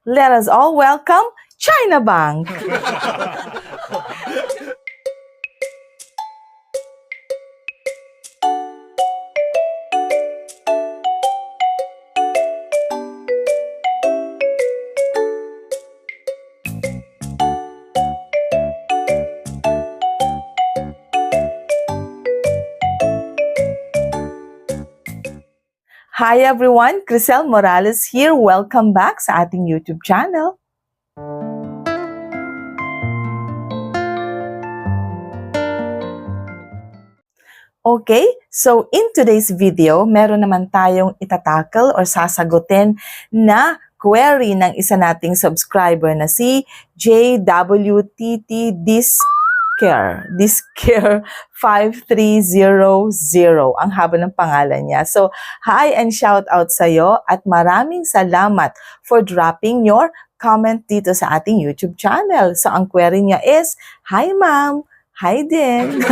Let us all welcome China Bank. Hi everyone, Crisel Morales here. Welcome back sa ating YouTube channel. Okay, so in today's video, meron naman tayong itatakal or sasagutin na query ng isa nating subscriber na si JWTT Discare 5300. Ang haba ng pangalan niya. So, hi and shout out sa'yo at maraming salamat for dropping your comment dito sa ating YouTube channel. So, ang query niya is, hi ma'am, hi din.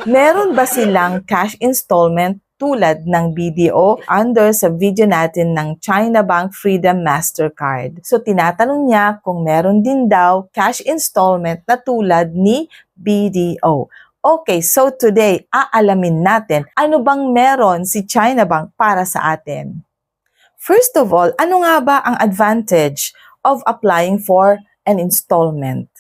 Meron ba silang cash installment tulad ng BDO under sa video natin ng China Bank Freedom Mastercard? So tinatanong niya kung meron din daw cash installment na tulad ni BDO. Okay, so today aalamin natin ano bang meron si China Bank para sa atin. First of all, ano nga ba ang advantage of applying for an installment?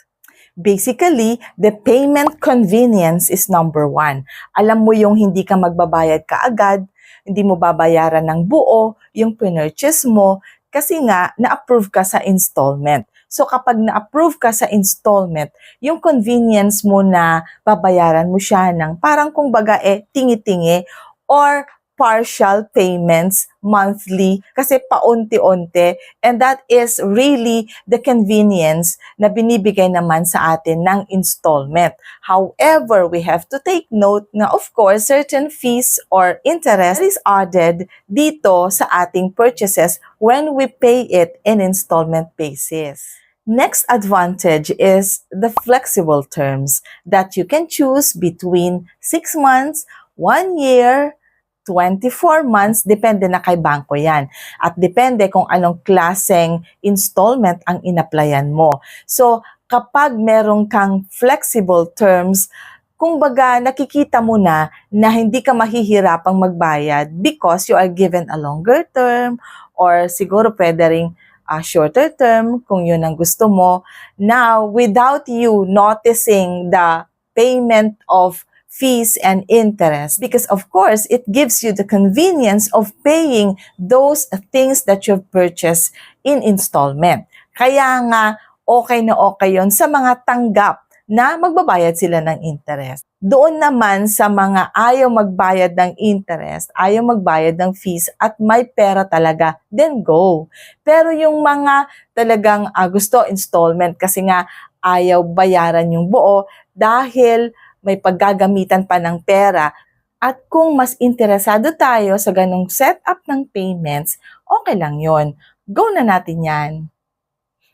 Basically, the payment convenience is number one. Alam mo yung hindi ka magbabayad kaagad, hindi mo babayaran ng buo yung purchase mo kasi nga na-approve ka sa installment. So kapag na-approve ka sa installment, yung convenience mo na babayaran mo siya ng parang kung baga tingi-tingi or partial payments monthly kasi paunti-unti, and that is really the convenience na binibigay naman sa atin ng installment. However, we have to take note na of course certain fees or interest is added dito sa ating purchases when we pay it in installment basis. Next advantage is the flexible terms that you can choose between 6 months, 1 year, 24 months, depende na kay bangko yan. At depende kung anong klaseng installment ang inaplayan mo. So, kapag meron kang flexible terms, kumbaga nakikita mo na hindi ka mahihirapang magbayad because you are given a longer term or siguro pwede ring shorter term kung yun ang gusto mo. Now, without you noticing the payment of fees and interest, because of course it gives you the convenience of paying those things that you've purchased in installment. Kaya nga okay na okay yon sa mga tanggap na magbabayad sila ng interest. Doon naman sa mga ayaw magbayad ng interest, ayaw magbayad ng fees at may pera talaga, then go. Pero yung mga talagang gusto installment kasi nga ayaw bayaran yung buo dahil may paggagamitan pa ng pera. At kung mas interesado tayo sa ganong setup ng payments, okay lang yon. Go na natin yan.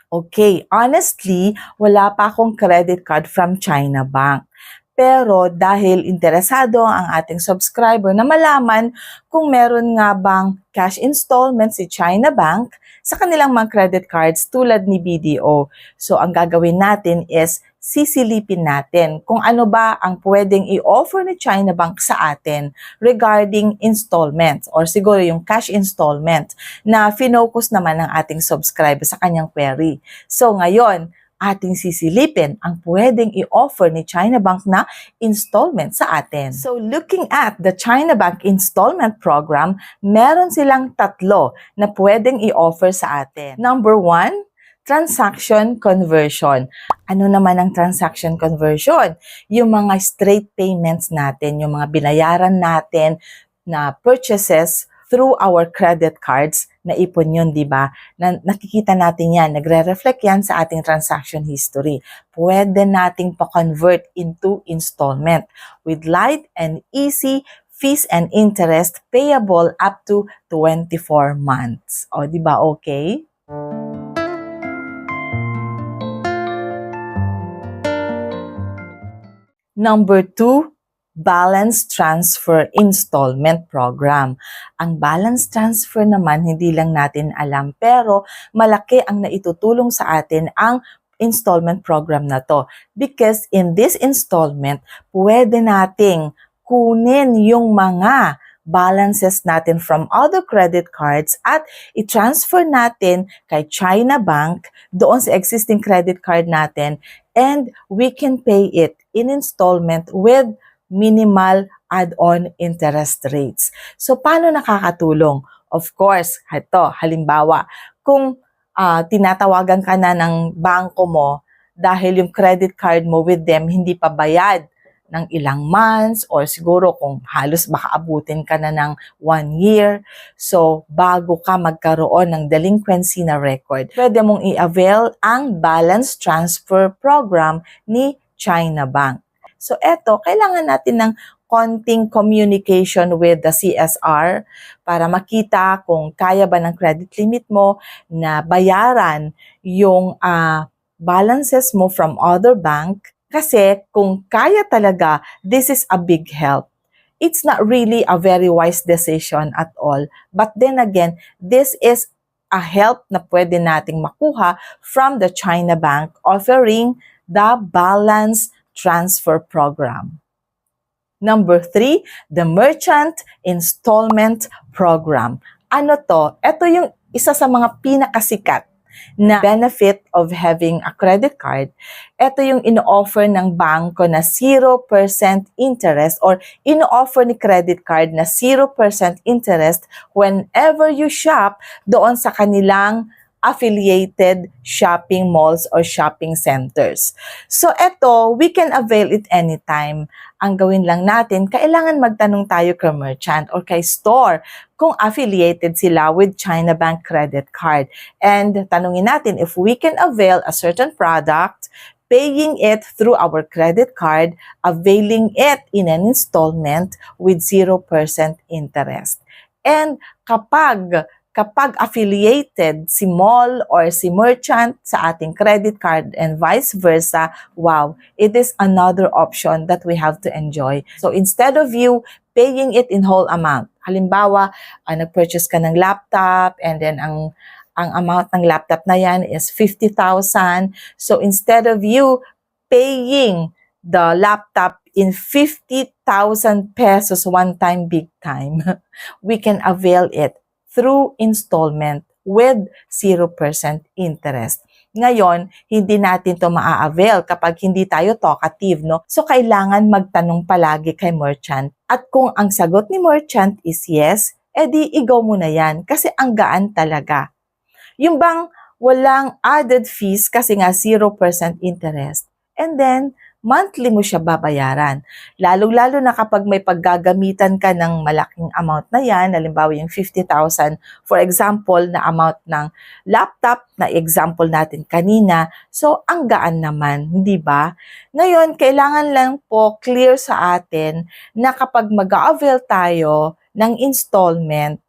Okay, honestly, wala pa akong credit card from China Bank. Pero dahil interesado ang ating subscriber na malaman kung meron nga bang cash installment si China Bank sa kanilang mga credit cards tulad ni BDO. So ang gagawin natin is sisilipin natin kung ano ba ang pwedeng i-offer ni China Bank sa atin regarding installments or siguro yung cash installment na finocus naman ng ating subscriber sa kanyang query. So ngayon, ating sisilipin ang pwedeng i-offer ni China Bank na installment sa atin. So looking at the China Bank installment program, meron silang tatlo na pwedeng i-offer sa atin. Number 1, transaction conversion. Ano naman ang transaction conversion? Yung mga straight payments natin, yung mga binayaran natin na purchases through our credit cards, na ipon yun, di ba? Nakikita natin yan, nagre-reflect yan sa ating transaction history. Pwede nating pa-convert into installment with light and easy fees and interest payable up to 24 months. O, di ba okay? Number 2, balance transfer installment program. Ang balance transfer naman, hindi lang natin alam, pero malaki ang naitutulong sa atin ang installment program na to. Because in this installment, pwede nating kunin yung mga balances natin from other credit cards at i-transfer natin kay China Bank doon sa existing credit card natin, and we can pay it in installment with minimal add-on interest rates. So, paano nakakatulong? Of course, ito, halimbawa, kung tinatawagan ka na ng bangko mo dahil yung credit card mo with them hindi pa bayad ng ilang months, or siguro kung halos baka abutin ka na ng 1 year. So, bago ka magkaroon ng delinquency na record, pwede mong i-avail ang balance transfer program ni China Bank. So, eto, kailangan natin ng konting communication with the CSR para makita kung kaya ba ng credit limit mo na bayaran yung balances mo from other bank. Kasi kung kaya talaga, this is a big help. It's not really a very wise decision at all. But then again, this is a help na pwede nating makuha from the China Bank offering the balance transfer program. Number 3, the merchant installment program. Ano to? Ito yung isa sa mga pinakasikat na benefit of having a credit card. Ito yung ino-offer ng bangko na 0% interest, or ino-offer ni credit card na 0% interest whenever you shop doon sa kanilang affiliated shopping malls or shopping centers. So eto, we can avail it anytime. Ang gawin lang natin, kailangan magtanong tayo kay merchant or kay store kung affiliated sila with China Bank credit card. And tanungin natin if we can avail a certain product, paying it through our credit card, availing it in an installment with 0% interest. And kapag affiliated si mall or si merchant sa ating credit card and vice versa, wow, it is another option that we have to enjoy. So instead of you paying it in whole amount, halimbawa, nag-purchase ka ng laptop and then ang amount ng laptop na yan is 50,000. So instead of you paying the laptop in 50,000 pesos one time, big time, we can avail it through installment with 0% interest. Ngayon, hindi natin to maa-avail kapag hindi tayo talkative, no? So, kailangan magtanong palagi kay merchant. At kung ang sagot ni merchant is yes, edi i-go mo na yan kasi ang gaan talaga. Yung bang walang added fees kasi nga 0% interest. And then, monthly mo siya babayaran. Lalo-lalo na kapag may paggagamitan ka ng malaking amount na yan, halimbawa yung 50,000, for example, na amount ng laptop, na example natin kanina, so ang gaan naman, hindi ba? Ngayon, kailangan lang po clear sa atin na kapag mag-avail tayo ng installment,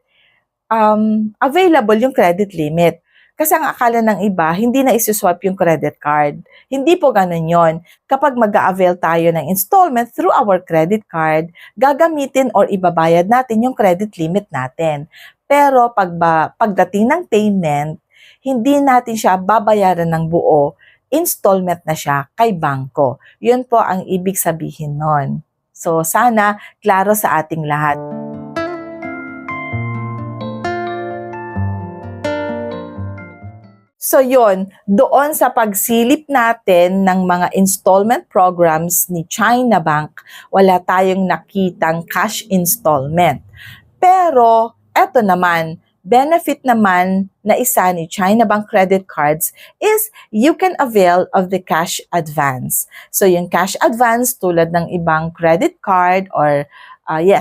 available yung credit limit. Kasi ang akala ng iba, hindi na isuswap yung credit card. Hindi po ganun yon. Kapag mag-avail tayo ng installment through our credit card, gagamitin or ibabayad natin yung credit limit natin. Pero pagdating ng payment, hindi natin siya babayaran ng buo, installment na siya kay bangko. Yun po ang ibig sabihin nun. So sana klaro sa ating lahat. So yon, doon sa pagsilip natin ng mga installment programs ni China Bank, wala tayong nakitang cash installment. Pero eto naman, benefit naman na isa ni China Bank credit cards is you can avail of the cash advance. So yung cash advance tulad ng ibang credit card or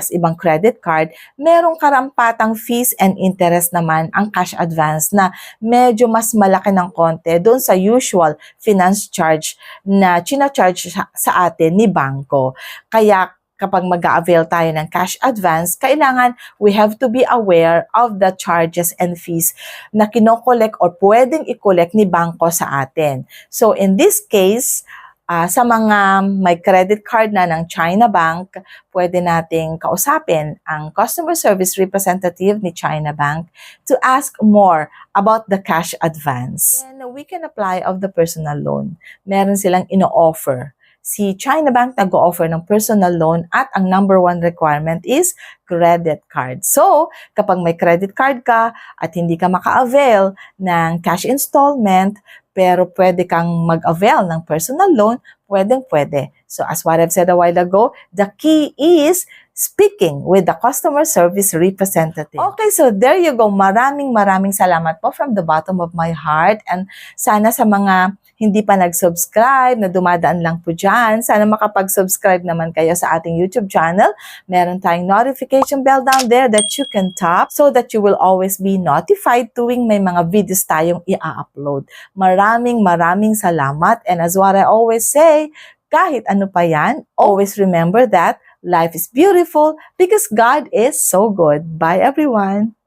ibang credit card, merong karampatang fees and interest naman ang cash advance na medyo mas malaki ng konti doon sa usual finance charge na china-charge sa atin ni bangko. Kaya kapag mag-avail tayo ng cash advance, kailangan we have to be aware of the charges and fees na kinokolek or pwedeng i-collect ni bangko sa atin. So in this case, Sa mga may credit card na ng China Bank, pwede nating kausapin ang customer service representative ni China Bank to ask more about the cash advance. And we can apply of the personal loan. Meron silang ino-offer. Si China Bank nag-o-offer ng personal loan at ang number one requirement is credit card. So, kapag may credit card ka at hindi ka maka-avail ng cash installment, pero pwede kang mag-avail ng personal loan, pwedeng-pwede. So, as what I've said a while ago, the key is speaking with the customer service representative. Okay, so there you go. Maraming salamat po from the bottom of my heart. And sana sa mga hindi pa nag-subscribe, na dumadaan lang po dyan, sana makapag-subscribe naman kayo sa ating YouTube channel. Meron tayong notification bell down there that you can tap so that you will always be notified tuwing may mga videos tayong i-upload. Maraming salamat. And as what I always say, kahit ano pa yan, always remember that life is beautiful because God is so good. Bye everyone!